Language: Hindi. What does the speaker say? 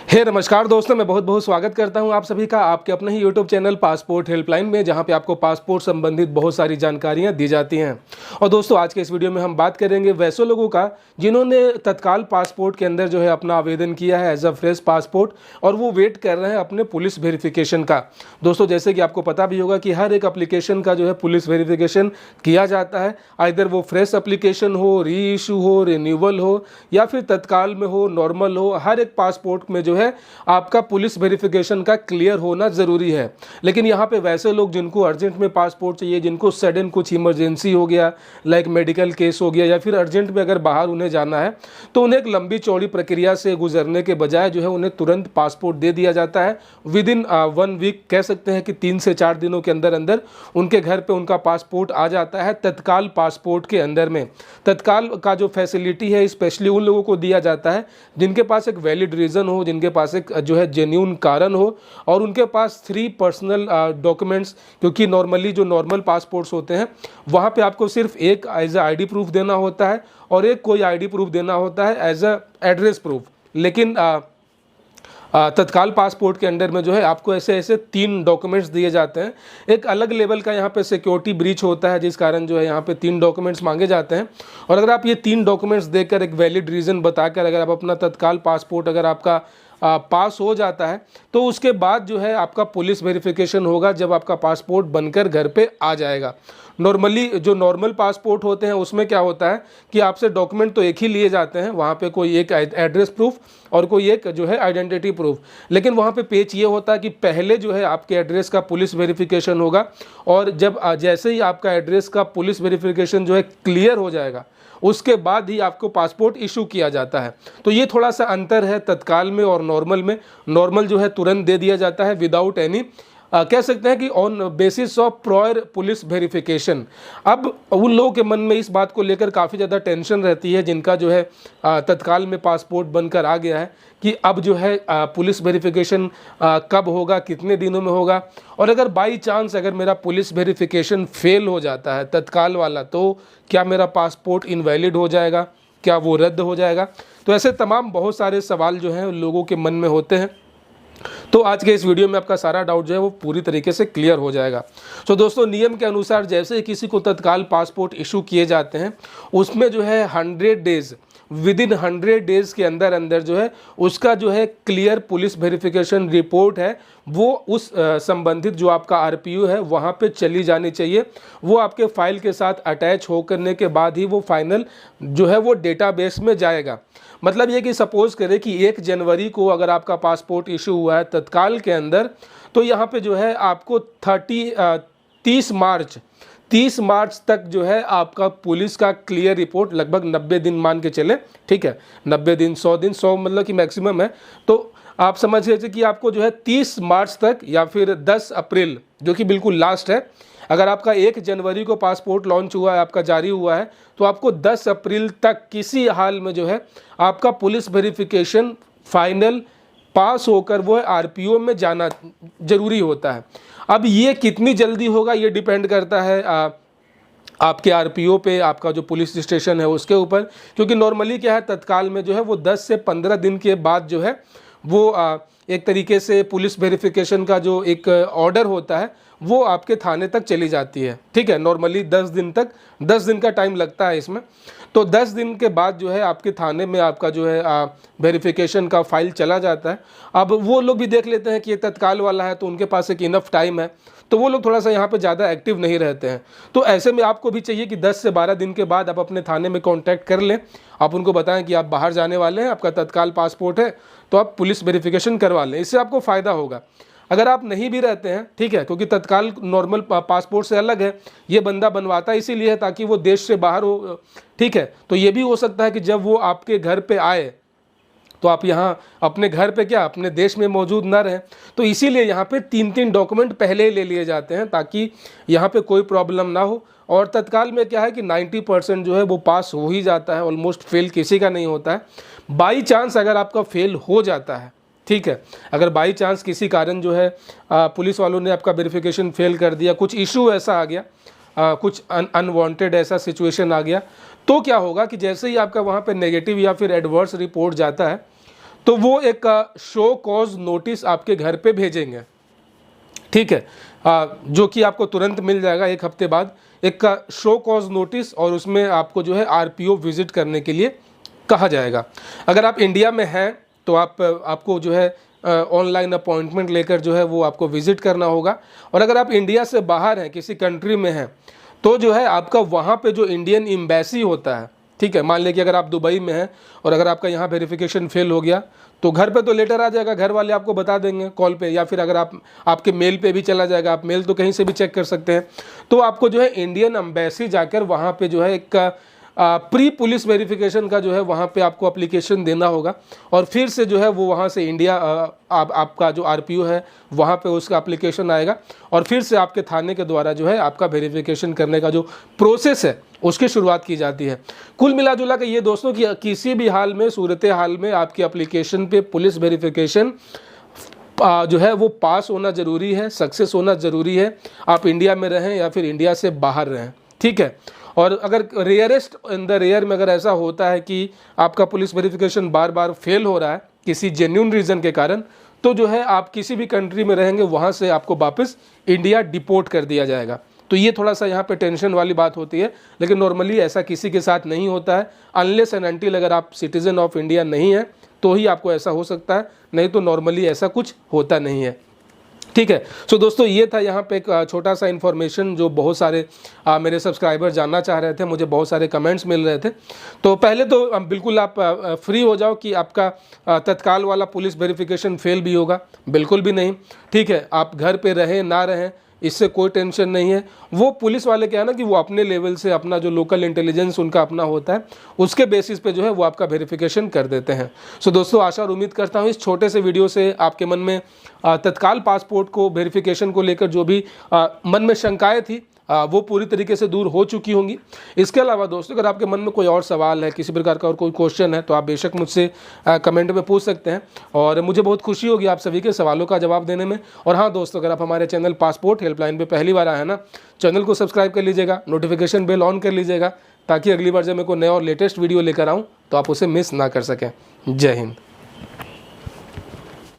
नमस्कार दोस्तों, मैं बहुत बहुत स्वागत करता हूं आप सभी का आपके अपने ही यूट्यूब चैनल पासपोर्ट हेल्पलाइन में, जहां पे आपको पासपोर्ट संबंधित बहुत सारी जानकारियां दी जाती हैं। और दोस्तों, आज के इस वीडियो में हम बात करेंगे वैसे लोगों का जिन्होंने तत्काल पासपोर्ट के अंदर जो है अपना आवेदन किया है एज अ फ्रेश पासपोर्ट, और वो वेट कर रहे हैं अपने पुलिस वेरिफिकेशन का। दोस्तों, जैसे कि आपको पता भी होगा कि हर एक एप्लीकेशन का जो है पुलिस वेरिफिकेशन किया जाता है, आइदर वो फ्रेश एप्लीकेशन हो, री इशू हो, रिन्यूअल हो, या फिर तत्काल में हो, नॉर्मल हो। हर एक पासपोर्ट में जो है आपका पुलिस वेरिफिकेशन का क्लियर होना जरूरी है। लेकिन यहाँ पे वैसे लोग जिनको अर्जेंट में पासपोर्ट चाहिए, जिनको सडन कुछ इमरजेंसी हो गया, लाइक मेडिकल केस हो गया, या फिर अर्जेंट में अगर बाहर उन्हें जाना है, तो उन्हें एक लंबी चौड़ी प्रक्रिया से गुजरने के बजाय जो है उन्हें तुरंत पासपोर्ट दे दिया जाता है। विद इन 1 वीक, कह सकते हैं कि 3 से 4 दिनों के अंदर अंदर उनके घर पे उनका पासपोर्ट आ जाता है तत्काल पासपोर्ट के अंदर में। तत्काल का जो फैसिलिटी है स्पेशली उन लोगों को दिया जाता है जिनके पास एक वैलिड रीज़न हो, जिनके पास एक जो है जेन्युइन कारण हो, और उनके पास 3 पर्सनल डॉक्यूमेंट्स। क्योंकि नॉर्मली जो नॉर्मल पासपोर्ट्स होते हैं वहाँ पे आपको सिर्फ एक एज अ आईडी प्रूफ देना होता है, और एक कोई आईडी प्रूफ देना होता है एज अ एड्रेस प्रूफ। लेकिन तत्काल पासपोर्ट के अंडर में जो है आपको ऐसे ऐसे 3 डॉक्यूमेंट्स दिए जाते हैं। एक अलग लेवल का यहाँ पे सिक्योरिटी ब्रीच होता है, जिस कारण जो है यहाँ पे 3 डॉक्यूमेंट्स मांगे जाते हैं। और अगर आप ये 3 डॉक्यूमेंट्स देकर एक वैलिड रीज़न बताकर अगर आप अपना तत्काल पासपोर्ट अगर आपका पास हो जाता है, तो उसके बाद जो है आपका पुलिस वेरिफिकेशन होगा जब आपका पासपोर्ट बनकर घर पे आ जाएगा। नॉर्मली जो नॉर्मल पासपोर्ट होते हैं उसमें क्या होता है कि आपसे डॉक्यूमेंट तो एक ही लिए जाते हैं, वहाँ पे कोई एक एड्रेस प्रूफ और कोई एक जो है आइडेंटिटी प्रूफ। लेकिन वहाँ पे पेच ये होता है कि पहले जो है आपके एड्रेस का पुलिस वेरिफिकेशन होगा, और जब जैसे ही आपका एड्रेस का पुलिस वेरिफिकेशन जो है क्लियर हो जाएगा, उसके बाद ही आपको पासपोर्ट इशू किया जाता है। तो ये थोड़ा सा अंतर है तत्काल में और नॉर्मल में। नॉर्मल जो है तुरंत दे दिया जाता है विदाउट एनी, कह सकते हैं कि on basis of prior police verification. अब उन लोगों के मन में इस बात को लेकर काफ़ी ज़्यादा टेंशन रहती है जिनका जो है तत्काल में पासपोर्ट बनकर आ गया है, कि अब जो है पुलिस वेरिफिकेशन कब होगा, कितने दिनों में होगा। और अगर बाई चांस अगर मेरा पुलिस वेरिफिकेशन फेल हो जाता है तत्काल वाला, तो क्या मेरा पासपोर्ट इनवैलिड हो जाएगा, क्या वो रद्द हो जाएगा? तो ऐसे तमाम बहुत सारे सवाल जो हैं लोगों के मन में होते हैं। तो आज के इस वीडियो में आपका सारा डाउट जो है वो पूरी तरीके से क्लियर हो जाएगा। तो दोस्तों, नियम के अनुसार जैसे ही किसी को तत्काल पासपोर्ट इशू किए जाते हैं, उसमें जो है 100 डेज, विद इन 100 डेज के अंदर अंदर जो है उसका जो है क्लियर पुलिस वेरिफिकेशन रिपोर्ट है, वो उस संबंधित जो आपका आरपीओ है वहाँ पे चली जानी चाहिए। वो आपके फाइल के साथ अटैच हो करने के बाद ही वो फाइनल जो है वो डेटाबेस में जाएगा। मतलब ये कि सपोज करें कि 1 जनवरी को अगर आपका पासपोर्ट इशू हुआ है तत्काल के अंदर, तो यहाँ पे जो है आपको 30 मार्च तक जो है आपका पुलिस का क्लियर रिपोर्ट, लगभग 90 दिन मान के चले, ठीक है, 90 दिन, 100 दिन, 100 मतलब कि मैक्सिमम है। तो आप समझ लीजिए कि आपको जो है 30 मार्च तक या फिर 10 अप्रैल जो कि बिल्कुल लास्ट है, अगर आपका 1 जनवरी को पासपोर्ट लॉन्च हुआ है, आपका जारी हुआ है, तो आपको 10 अप्रैल तक किसी हाल में जो है आपका पुलिस वेरिफिकेशन फाइनल पास होकर वो आरपीओ में जाना जरूरी होता है। अब ये कितनी जल्दी होगा ये डिपेंड करता है आपके आरपीओ पे, आपका जो पुलिस स्टेशन है उसके ऊपर। क्योंकि नॉर्मली क्या है, तत्काल में जो है वो 10 से 15 दिन के बाद जो है वो एक तरीके से पुलिस वेरिफिकेशन का जो एक ऑर्डर होता है वो आपके थाने तक चली जाती है, ठीक है। नॉर्मली 10 दिन तक, 10 दिन का टाइम लगता है इसमें। तो 10 दिन के बाद जो है आपके थाने में आपका जो है वेरिफिकेशन का फाइल चला जाता है। अब वो लोग भी देख लेते हैं कि ये तत्काल वाला है, तो उनके पास एक इनफ टाइम है, तो वो लोग थोड़ा सा यहाँ पे ज़्यादा एक्टिव नहीं रहते हैं। तो ऐसे में आपको भी चाहिए कि 10 से 12 दिन के बाद आप अपने थाने में कांटेक्ट कर लें, आप उनको बताएं कि आप बाहर जाने वाले हैं, आपका तत्काल पासपोर्ट है, तो आप पुलिस वेरिफिकेशन करवा लें। इससे आपको फ़ायदा होगा। अगर आप नहीं भी रहते हैं, ठीक है, क्योंकि तत्काल नॉर्मल पासपोर्ट से अलग है, ये बंदा बनवाता इसीलिए है ताकि वो देश से बाहर हो, ठीक है। तो ये भी हो सकता है कि जब वो आपके घर पे आए तो आप यहाँ अपने घर पे क्या, अपने देश में मौजूद ना रहें। तो इसीलिए यहाँ पे 3-3 डॉक्यूमेंट पहले ही ले लिए जाते हैं ताकि यहाँ पे कोई प्रॉब्लम ना हो। और तत्काल में क्या है कि 90% जो है वो पास हो ही जाता है, ऑलमोस्ट फेल किसी का नहीं होता है। बाई चांस अगर आपका फेल हो जाता है, ठीक है, अगर बाई चांस किसी कारण जो है पुलिस वालों ने आपका वेरिफिकेशन फेल कर दिया, कुछ इशू ऐसा आ गया, कुछ अनवांटेड ऐसा सिचुएशन आ गया, तो क्या होगा कि जैसे ही आपका वहाँ पे नेगेटिव या फिर एडवर्स रिपोर्ट जाता है, तो वो एक शो कॉज नोटिस आपके घर पे भेजेंगे, ठीक है, जो कि आपको तुरंत मिल जाएगा 1 हफ्ते बाद, एक शो कॉज नोटिस, और उसमें आपको जो है आरपीओ विजिट करने के लिए कहा जाएगा। अगर आप इंडिया में हैं तो आपको जो है ऑनलाइन अपॉइंटमेंट लेकर जो है वो आपको विजिट करना होगा। और अगर आप इंडिया से बाहर हैं, किसी कंट्री में हैं, तो जो है आपका वहाँ पे जो इंडियन एम्बेसी होता है, ठीक है, मान लें कि अगर आप दुबई में हैं और अगर आपका यहाँ वेरिफिकेशन फेल हो गया तो घर पे तो लेटर आ जाएगा, घर वाले आपको बता देंगे कॉल पे, या फिर अगर आपके मेल पे भी चला जाएगा, आप मेल तो कहीं से भी चेक कर सकते हैं। तो आपको जो है इंडियन एम्बेसी जाकर वहाँ पे जो है एक प्री पुलिस वेरिफिकेशन का जो है वहाँ पे आपको एप्लीकेशन देना होगा, और फिर से जो है वो वहाँ से इंडिया आपका जो आरपीओ है वहाँ पे उसका एप्लीकेशन आएगा, और फिर से आपके थाने के द्वारा जो है आपका वेरिफिकेशन करने का जो प्रोसेस है उसकी शुरुआत की जाती है। कुल मिला जुला के ये दोस्तों कि किसी भी हाल में, सूरत हाल में आपकी एप्लीकेशन पे पुलिस वेरिफिकेशन जो है वो पास होना ज़रूरी है, सक्सेस होना ज़रूरी है, आप इंडिया में रहें या फिर इंडिया से बाहर रहें, ठीक है। और अगर रेयरेस्ट इन द रेयर में अगर ऐसा होता है कि आपका पुलिस वेरिफिकेशन बार बार फेल हो रहा है किसी जेन्युइन रीज़न के कारण, तो जो है आप किसी भी कंट्री में रहेंगे वहाँ से आपको वापस इंडिया डिपोर्ट कर दिया जाएगा। तो ये थोड़ा सा यहाँ पे टेंशन वाली बात होती है, लेकिन नॉर्मली ऐसा किसी के साथ नहीं होता है। अनलेस एंड अनटिल अगर आप सिटीज़न ऑफ इंडिया नहीं है तो ही आपको ऐसा हो सकता है, नहीं तो नॉर्मली ऐसा कुछ होता नहीं है, ठीक है। सो दोस्तों ये था यहाँ पे एक छोटा सा इन्फॉर्मेशन जो बहुत सारे मेरे सब्सक्राइबर जानना चाह रहे थे, मुझे बहुत सारे कमेंट्स मिल रहे थे। तो पहले तो बिल्कुल आप फ्री हो जाओ कि आपका तत्काल वाला पुलिस वेरिफिकेशन फेल भी होगा, बिल्कुल भी नहीं, ठीक है। आप घर पे रहें ना रहें इससे कोई टेंशन नहीं है। वो पुलिस वाले क्या है ना कि वो अपने लेवल से अपना जो लोकल इंटेलिजेंस उनका अपना होता है उसके बेसिस पे जो है वो आपका वेरिफिकेशन कर देते हैं। सो दोस्तों आशा और उम्मीद करता हूँ इस छोटे से वीडियो से आपके मन में तत्काल पासपोर्ट को वेरिफिकेशन को लेकर जो भी मन में शंकाएं थी वो पूरी तरीके से दूर हो चुकी होंगी। इसके अलावा दोस्तों अगर आपके मन में कोई और सवाल है, किसी प्रकार का और कोई क्वेश्चन है, तो आप बेशक मुझसे कमेंट में पूछ सकते हैं, और मुझे बहुत खुशी होगी आप सभी के सवालों का जवाब देने में। और हाँ दोस्तों, अगर आप हमारे चैनल पासपोर्ट हेल्पलाइन पे पहली बार आए हैं ना, चैनल को सब्सक्राइब कर लीजिएगा, नोटिफिकेशन बेल ऑन कर लीजिएगा, ताकि अगली बार जब मैं कोई नया और लेटेस्ट वीडियो लेकर आऊँ तो आप उसे मिस ना कर सकें। जय हिंद।